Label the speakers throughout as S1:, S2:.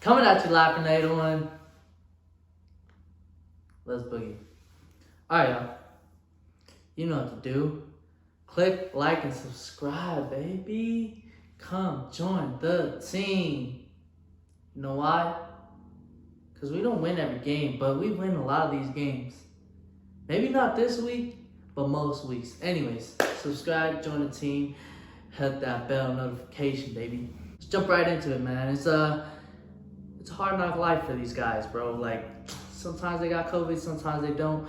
S1: Coming at you live from 801. Let's boogie. Alright, y'all. You know what to do. Click, like, and subscribe, baby. Come join the team. You know why? Because we don't win every game, but we win a lot of these games. Maybe not this week, but most weeks. Anyways, subscribe, join the team, hit that bell notification, baby. Let's jump right into it, man. It's a hard knock life for these guys, bro. Like, sometimes they got COVID, sometimes they don't.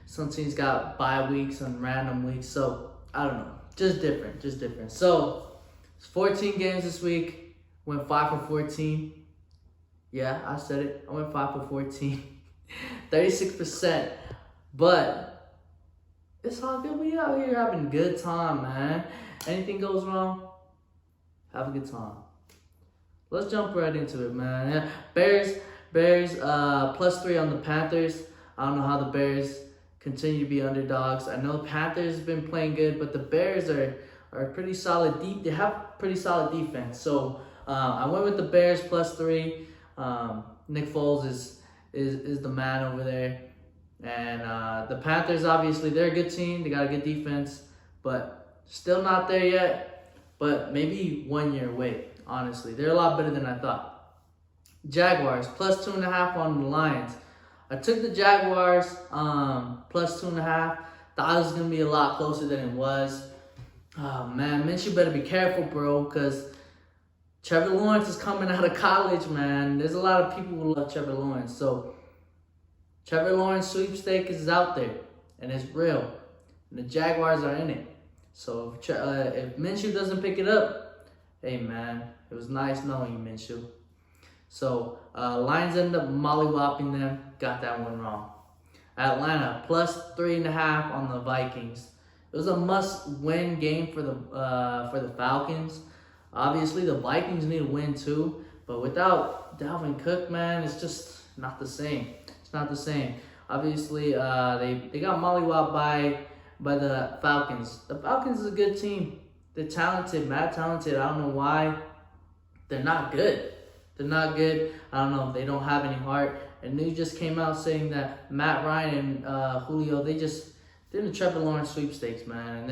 S1: Some teams got bye weeks and random weeks. So, I don't know. Just different. So, it's 14 games this week. Went 5 for 14. Yeah, I said it. I went 5 for 14. 36%. But it's all good. We out here having a good time, man. Anything goes wrong, have a good time. Let's jump right into it, man. Yeah. Bears, +3 on the Panthers. I don't know how the Bears continue to be underdogs. I know the Panthers have been playing good, but the Bears are pretty solid deep. They have pretty solid defense. So I went with the Bears +3. Nick Foles is the man over there. And the Panthers, obviously, they're a good team. They got a good defense, but still not there yet. But maybe 1 year away. Honestly, they're a lot better than I thought. Jaguars +2.5 on the Lions. I took the Jaguars +2.5. Thought it was gonna be a lot closer than it was. Oh man, Minshew better be careful, bro, because Trevor Lawrence is coming out of college, man. There's a lot of people who love Trevor Lawrence. So Trevor Lawrence sweepstake is out there, and it's real. And the Jaguars are in it. So if Minshew doesn't pick it up, hey man, it was nice knowing you, Minshew. So Lions ended up mollywopping them. Got that one wrong. Atlanta +3.5 on the Vikings. It was a must-win game for the Falcons. Obviously, the Vikings need to win too, but without Dalvin Cook, man, it's just not the same. It's not the same. Obviously, they got mollywopped by the Falcons. The Falcons is a good team. They're talented, mad talented. I don't know why. They're not good. They're not good. I don't know if they don't have any heart. And news just came out saying that Matt Ryan and Julio, they're in the Trevor Lawrence sweepstakes, man. And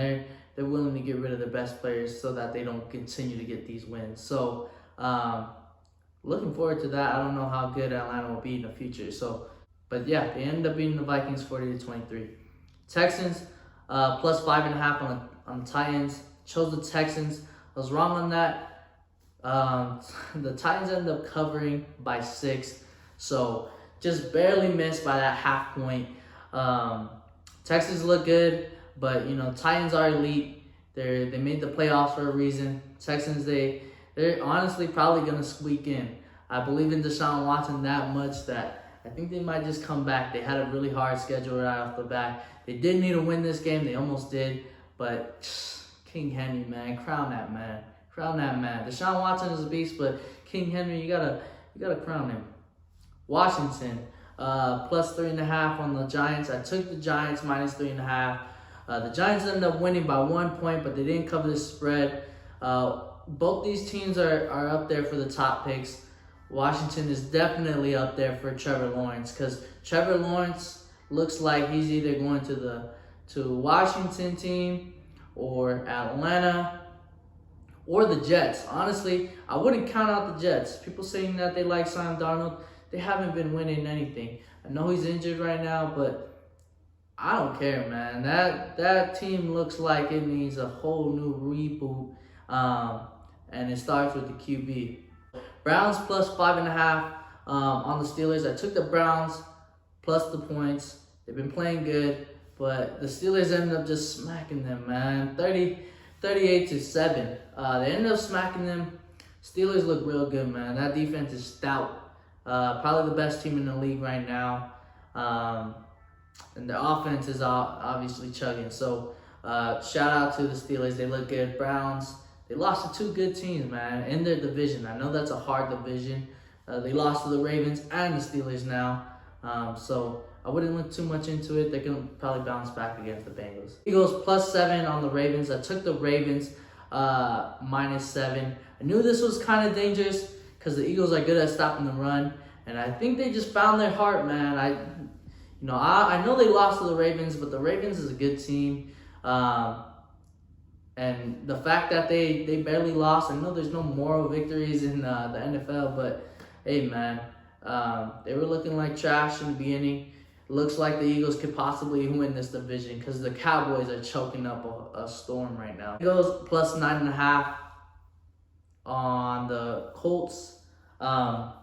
S1: they're willing to get rid of their best players so that they don't continue to get these wins. So, looking forward to that. I don't know how good Atlanta will be in the future. So, but yeah, they ended up beating the Vikings 40-23. Texans +5.5 on the Titans. Chose the Texans. I was wrong on that. The Titans ended up covering by 6. So just barely missed by that half point. Texans look good, but you know, Titans are elite. They made the playoffs for a reason. Texans, they're honestly probably gonna squeak in. I believe in Deshaun Watson that much that I think they might just come back. They had a really hard schedule right off the bat. They did need to win this game. They almost did, but King Henry, man, crown that man. Crown that man. Deshaun Watson is a beast, but King Henry, you gotta crown him. Washington, +3.5 on the Giants. I took the Giants -3.5. The Giants ended up winning by 1 point, but they didn't cover the spread. Both these teams are up there for the top picks. Washington is definitely up there for Trevor Lawrence because Trevor Lawrence looks like he's either going to Washington team or Atlanta or the Jets. Honestly, I wouldn't count out the Jets. People saying that they like Sam Darnold, they haven't been winning anything. I know he's injured right now, but I don't care, man. That team looks like it needs a whole new reboot, and it starts with the QB. Browns +5.5 on the Steelers. I took the Browns plus the points. They've been playing good, but the Steelers ended up just smacking them, man. 38-7. They ended up smacking them. Steelers look real good, man. That defense is stout. Probably the best team in the league right now. And their offense is obviously chugging. So shout out to the Steelers. They look good. Browns, they lost to 2 good teams, man, in their division. I know that's a hard division. They lost to the Ravens and the Steelers now. So I wouldn't look too much into it. They can probably bounce back against the Bengals. Eagles +7 on the Ravens. I took the Ravens -7. I knew this was kind of dangerous because the Eagles are good at stopping the run, and I think they just found their heart, man. I know they lost to the Ravens, but the Ravens is a good team. And the fact that they barely lost, I know there's no moral victories in the NFL, but hey, man, they were looking like trash in the beginning. Looks like the Eagles could possibly win this division because the Cowboys are choking up a storm right now. Eagles plus 9.5 on the Colts. I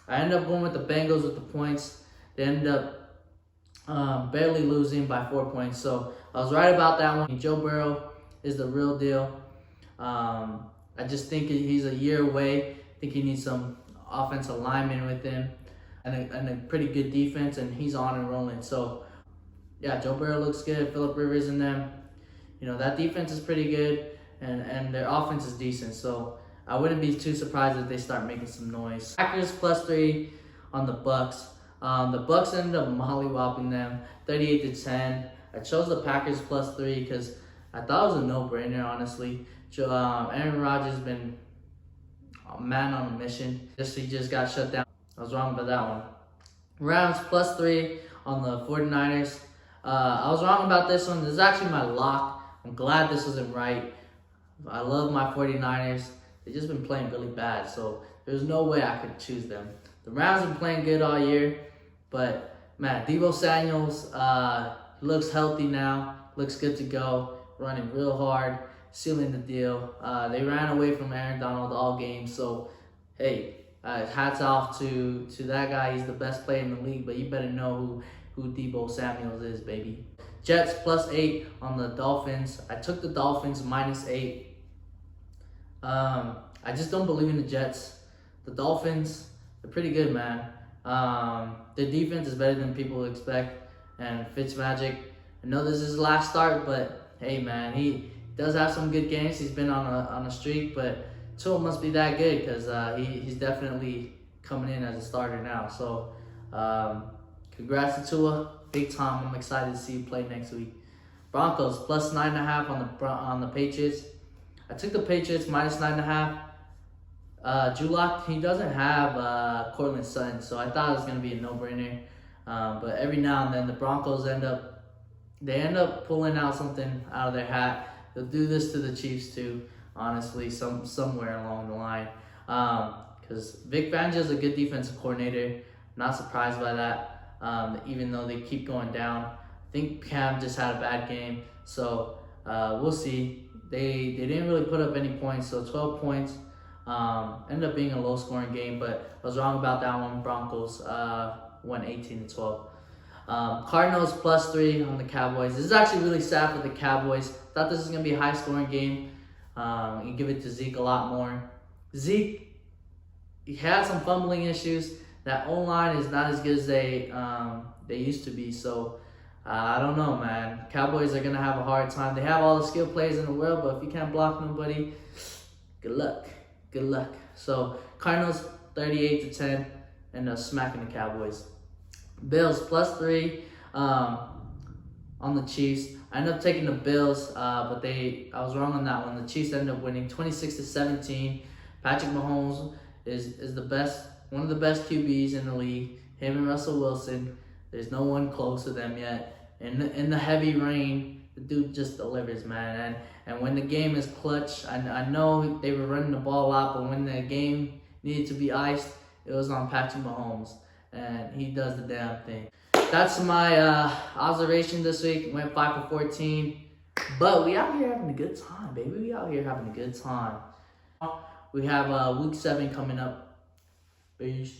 S1: ended up going with the Bengals with the points. They ended up barely losing by 4 points. So I was right about that one. Joe Burrow is the real deal. I just think he's a year away. I think he needs some offensive linemen with him and a pretty good defense, and he's on and rolling. So, yeah, Joe Burrow looks good. Phillip Rivers in them. That defense is pretty good, and their offense is decent. So I wouldn't be too surprised if they start making some noise. Packers plus 3 on the Bucks. The Bucks ended up mollywopping them 38-10. I chose the Packers plus 3 because I thought it was a no-brainer, honestly. Aaron Rodgers has been a man on a mission. He just got shut down. I was wrong about that one. Rams plus 3 on the 49ers. I was wrong about this one. This is actually my lock. I'm glad this wasn't right. I love my 49ers. They've just been playing really bad, so there's no way I could choose them. The Rams have been playing good all year, but man, Deebo Samuels looks healthy now. Looks good to go. Running real hard, sealing the deal. They ran away from Aaron Donald all game, so hey, hats off to that guy. He's the best player in the league, but you better know who Deebo Samuels is, baby. Jets plus 8 on the Dolphins. I took the Dolphins minus 8. I just don't believe in the Jets. The Dolphins, they're pretty good, man. Their defense is better than people expect, and Fitzmagic, I know this is his last start, but hey, man, he does have some good games. He's been on a streak, but Tua must be that good because he's definitely coming in as a starter now. So, congrats to Tua, big time. I'm excited to see you play next week. Broncos plus 9.5 on the Patriots. I took the Patriots minus 9.5. Drew Lock, he doesn't have Cortland Sutton, so I thought it was gonna be a no-brainer. But every now and then the Broncos end up pulling out something out of their hat. They'll do this to the Chiefs too, honestly, somewhere along the line. Because Vic Fangio is a good defensive coordinator. Not surprised by that, even though they keep going down. I think Cam just had a bad game, so we'll see. They didn't really put up any points, so 12 points. Ended up being a low-scoring game, but I was wrong about that one. Broncos won 18-12. Cardinals plus 3 on the Cowboys. This is actually really sad for the Cowboys. Thought this was going to be a high-scoring game. You give it to Zeke a lot more. Zeke, he had some fumbling issues. That O-line is not as good as they used to be. So, I don't know, man. Cowboys are going to have a hard time. They have all the skilled players in the world, but if you can't block nobody, good luck. Good luck. So, Cardinals 38-10 and smacking the Cowboys. Bills plus 3 on the Chiefs. I ended up taking the Bills, but I was wrong on that one. The Chiefs ended up winning 26-17. Patrick Mahomes is the best, one of the best QBs in the league. Him and Russell Wilson. There's no one close to them yet. In the heavy rain, the dude just delivers, man. And when the game is clutch, I know they were running the ball a lot, but when the game needed to be iced, it was on Patrick Mahomes. And he does the damn thing. That's my observation this week. Went 5 for 14. But we out here having a good time, baby. We out here having a good time. We have week 7 coming up. Peace.